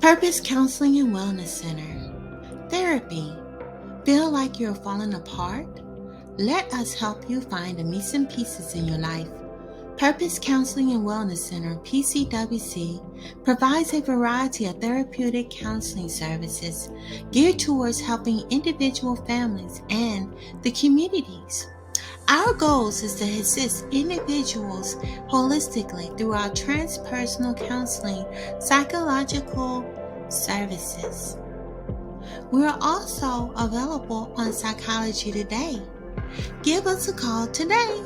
Purpose Counseling and Wellness Center. Therapy. Feel like you're falling apart? Let us help you find the missing pieces in your life. Purpose Counseling and Wellness Center, PCWC, provides a variety of therapeutic counseling services geared towards helping individual families and the communities. Our goals is to assist individuals holistically through our transpersonal counseling psychological services. We are also available on Psychology Today. Give us a call today.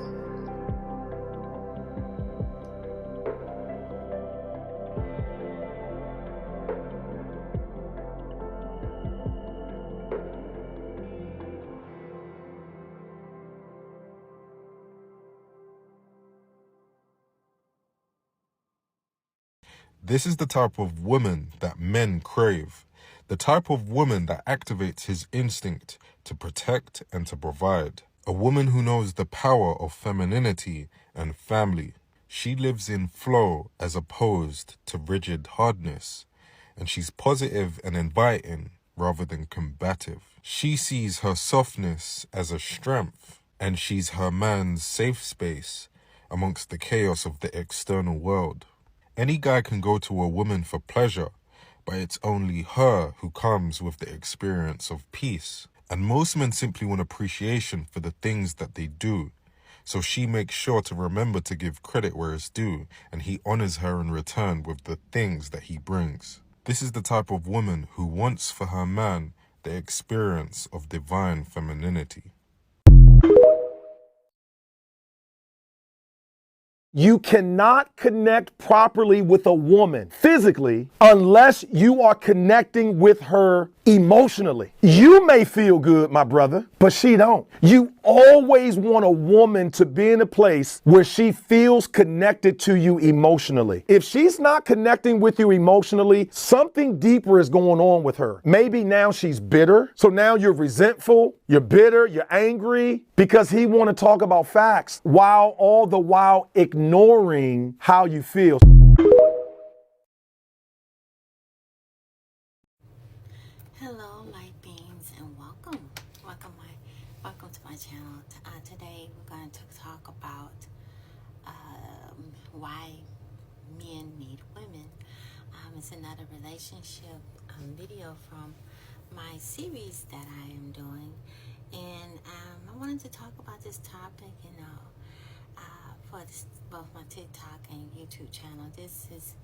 This is the type of woman that men crave, the type of woman that activates his instinct to protect and to provide. A woman who knows the power of femininity and family. She lives in flow as opposed to rigid hardness, and she's positive and inviting rather than combative. She sees her softness as a strength, and she's her man's safe space amongst the chaos of the external world. Any guy can go to a woman for pleasure, but it's only her who comes with the experience of peace. And most men simply want appreciation for the things that they do. So she makes sure to remember to give credit where it's due, and he honors her in return with the things that he brings. This is the type of woman who wants for her man the experience of divine femininity. You cannot connect properly with a woman physically unless you are connecting with her emotionally. You may feel good, my brother, but she don't. You always want a woman to be in a place where she feels connected to you emotionally. If she's not connecting with you emotionally, something deeper is going on with her. Maybe now she's bitter. So now you're resentful, you're bitter, you're angry because he want to talk about facts while all the while ignoring how you feel. Hello, light beings, and welcome. Welcome to my channel. Today we're going to talk about why men need women. It's another relationship video from my series that I am doing, and I wanted to talk about this topic. For both my TikTok and YouTube channel. This is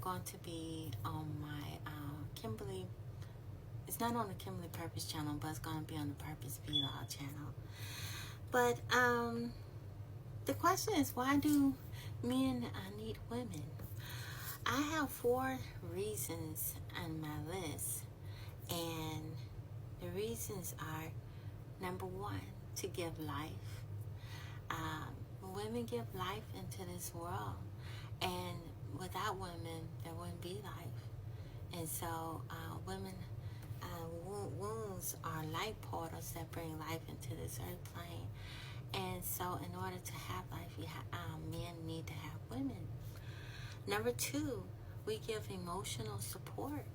going to be on my Kimberly. It's not on the Kimberly Purpose channel, but it's going to be on the Purpose Vlog channel. But the question is, why do men need women? I have 4 reasons on my list, and the reasons are: number 1, to give life. Women give life into this world, and without women, there wouldn't be life. And so, wounds are life portals that bring life into this earth plane. And so, in order to have life, men need to have women. Number 2, we give emotional support.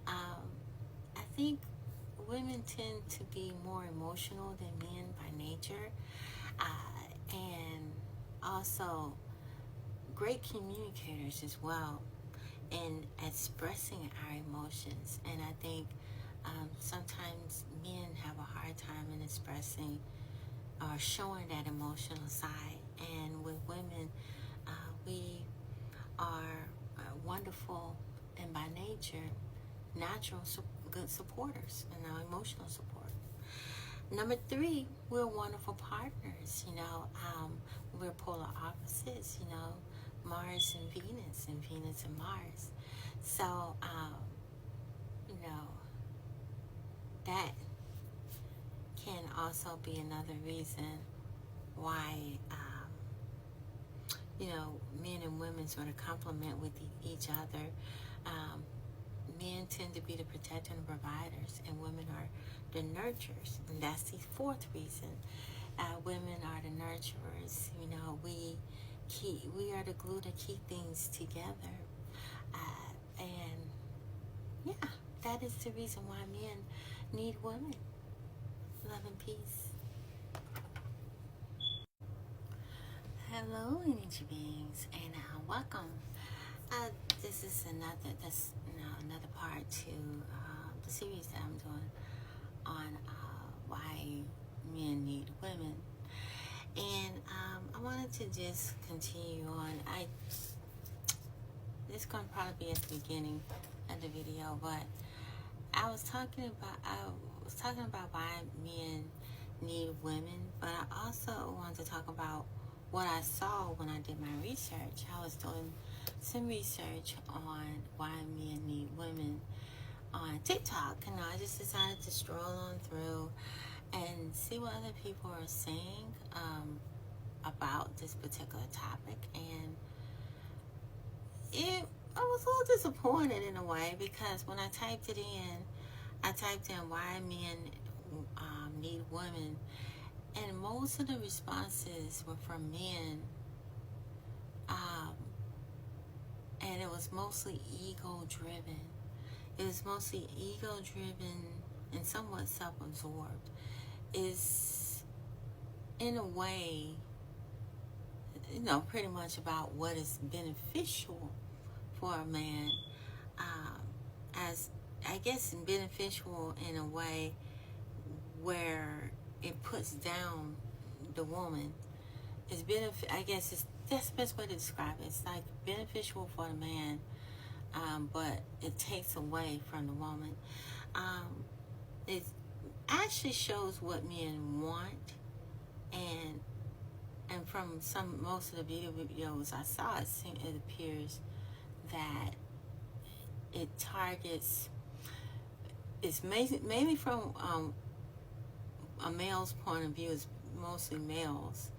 I think women tend to be more emotional than men by nature. And also great communicators as well in expressing our emotions. And I think sometimes men have a hard time in expressing or showing that emotional side. And with women, we are wonderful and by nature natural good supporters and our emotional support. Number 3, we're wonderful partners. We're polar opposites. Mars and Venus and Mars. So, that can also be another reason why, men and women sort of complement with each other. Men tend to be the protector and providers, and women are the nurturers. And that's the 4th reason. Women are the nurturers. We are the glue to keep things together. And that is the reason why men need women. Love and peace. Hello, energy beings, and welcome. This is another part to the series that I'm doing on why men need women. And I wanted to just continue on. This is going to probably be at the beginning of the video, but I was talking about why men need women, but I also wanted to talk about what I saw when I did my research. I was doing some research on why men need women on TikTok, and I just decided to stroll on through and see what other people are saying about this particular topic. And I was a little disappointed in a way, because when I typed in why men need women, and most of the responses were from men, and it was mostly ego-driven. It was mostly ego-driven and somewhat self-absorbed. Is in a way, pretty much about what is beneficial for a man, as I guess beneficial in a way where it puts down the woman. It's I guess that's the best way to describe it. It's like beneficial for the man, but it takes away from the woman. It actually shows what men want, and from most of the videos I saw, it appears that it targets. It's mainly from a male's point of view. Is mostly males.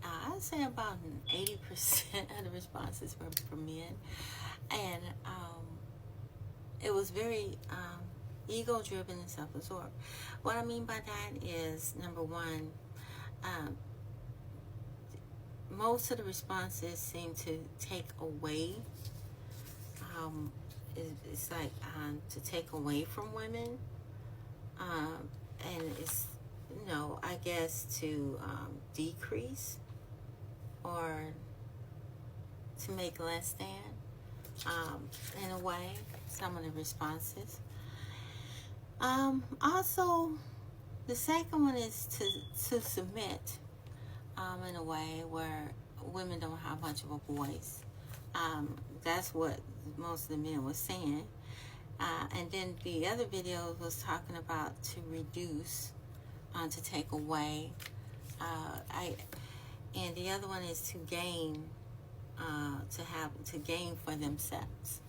I'd say about 80% of the responses were from men, and it was very ego-driven and self-absorbed. What I mean by that is, number one, most of the responses seem to take away. It's like to take away from women, and it's I guess to decrease or to make less than, in a way, some of the responses. Also, the second one is to submit, in a way where women don't have much of a voice. That's what most of the men were saying. And then the other video was talking about to reduce, to take away. And the other one is to gain, to gain for themselves.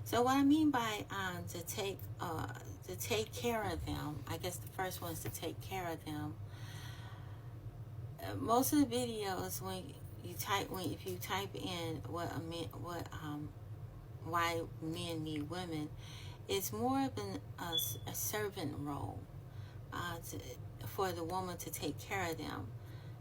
So what I mean by to take care of them, I guess the first one is to take care of them. Most of the videos, if you type in why men need women, it's more of a servant role, for the woman to take care of them,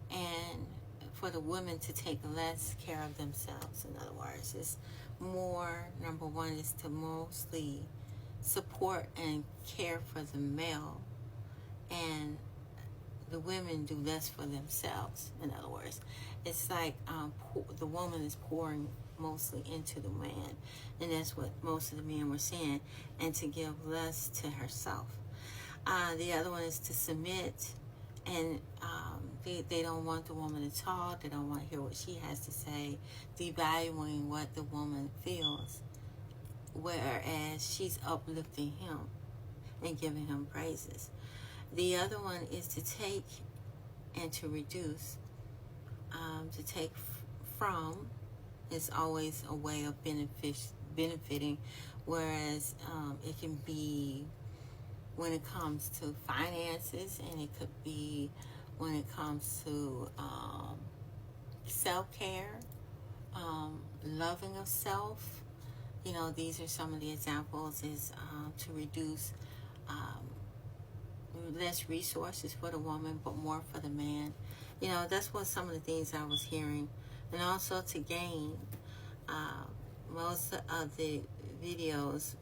and for the women to take less care of themselves. In other words, it's more, number one is to mostly support and care for the male, and the women do less for themselves. In other words, it's like the woman is pouring mostly into the man, and that's what most of the men were saying, and to give less to herself. The other one is to submit, and they don't want the woman to talk. They don't want to hear what she has to say, devaluing what the woman feels, whereas she's uplifting him and giving him praises. The other one is to take and to reduce. To take from is always a way of benefiting, whereas it can be when it comes to finances, and it could be when it comes to self-care, loving of self. These are some of the examples, is to reduce less resources for the woman, but more for the man. That's what some of the things I was hearing. And also to gain. Most of the videos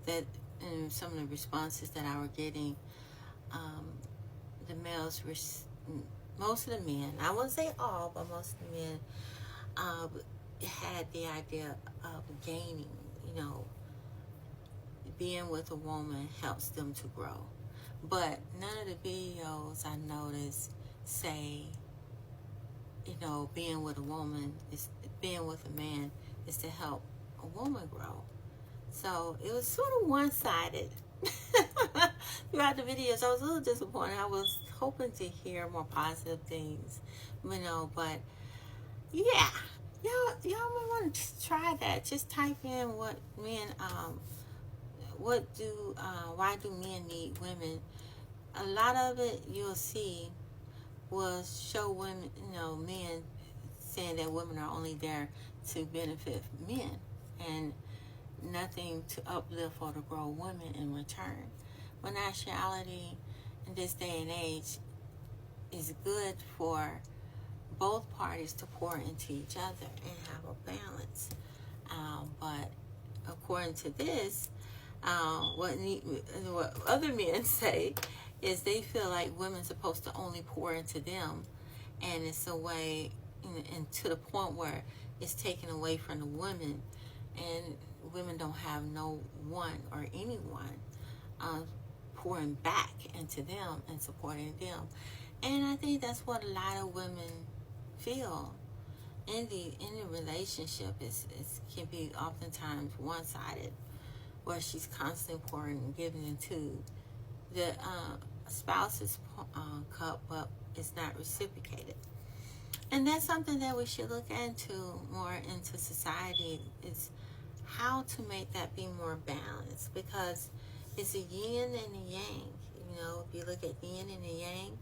that and some of the responses that I were getting, the males, most of the men, I wouldn't say all, but most of the men had the idea of gaining, being with a woman helps them to grow. But none of the videos I noticed say, being with a woman being with a man is to help a woman grow. So it was sort of one-sided throughout the videos. I was a little disappointed. I was hoping to hear more positive things, but yeah, y'all might want to try that. Just type in what men, why do men need women? A lot of it you'll see will show women, men saying that women are only there to benefit men and nothing to uplift or to grow women in return. When actuality in this day and age is good for both parties to pour into each other and have a balance. But according to this, what other men say is they feel like women's supposed to only pour into them, and it's a way, and to the point where it's taken away from the women, and women don't have no one or anyone pouring back into them and supporting them. And I think that's what a lot of women feel in the relationship. Is can be oftentimes one-sided, where she's constantly pouring and giving into the spouse's cup, but it's not reciprocated. And that's something that we should look into more into society, is how to make that be more balanced, because it's a yin and a yang. If you look at yin and the yang,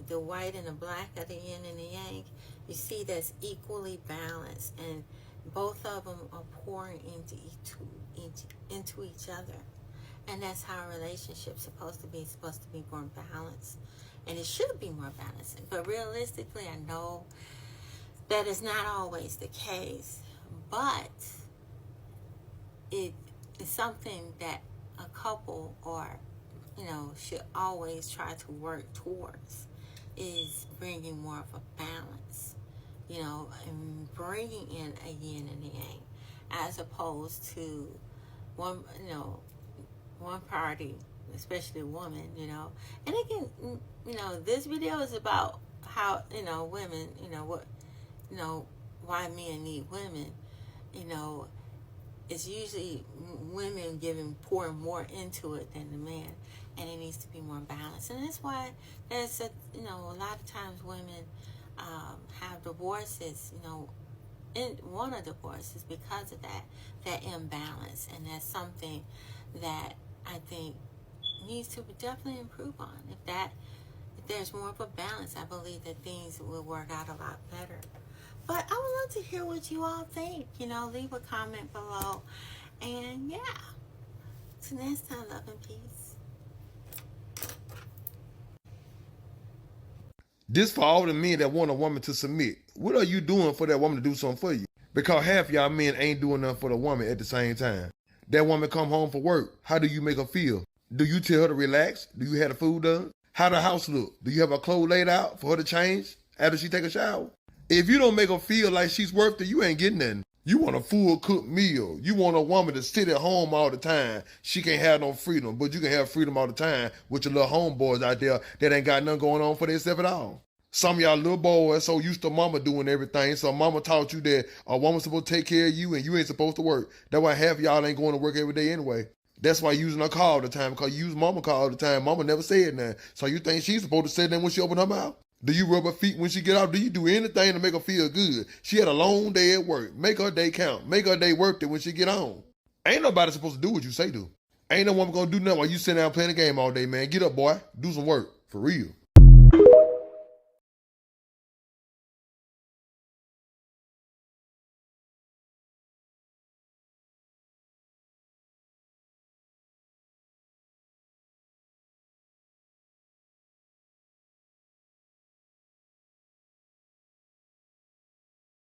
the white and the black of the yin and the yang, you see that's equally balanced, and both of them are pouring into each other. And that's how a relationship's supposed to be more balanced, and it should be more balanced. But realistically, I know that is not always the case, but it is something that a couple should always try to work towards, is bringing more of a balance, and bringing in a yin and a yang, as opposed to one party, especially a woman, And again, this video is about how, women, why men need women. It's usually women pouring more into it than the man, and it needs to be more balanced. And that's why there's a lot of times women have divorces, one of divorces because of that imbalance. And that's something that I think needs to definitely improve on. If there's more of a balance, I believe that things will work out a lot better. But I would love to hear what you all think. Leave a comment below. And yeah, till next time, love and peace. This for all the men that want a woman to submit. What are you doing for that woman to do something for you? Because half y'all men ain't doing nothing for the woman at the same time. That woman come home from work. How do you make her feel? Do you tell her to relax? Do you have the food done? How the house look? Do you have her clothes laid out for her to change after she take a shower? If you don't make her feel like she's worth it, you ain't getting nothing. You want a full cooked meal. You want a woman to sit at home all the time. She can't have no freedom, but you can have freedom all the time with your little homeboys out there that ain't got nothing going on for themselves at all. Some of y'all little boys so used to mama doing everything, so mama taught you that a woman's supposed to take care of you and you ain't supposed to work. That's why half of y'all ain't going to work every day anyway. That's why you using her car all the time, because you use mama car all the time. Mama never said nothing. So you think she's supposed to say that when she open her mouth? Do you rub her feet when she get out? Do you do anything to make her feel good? She had a long day at work. Make her day count. Make her day worth it when she get home. Ain't nobody supposed to do what you say do. Ain't no woman gonna do nothing while you sitting down playing a game all day, man. Get up, boy. Do some work. For real.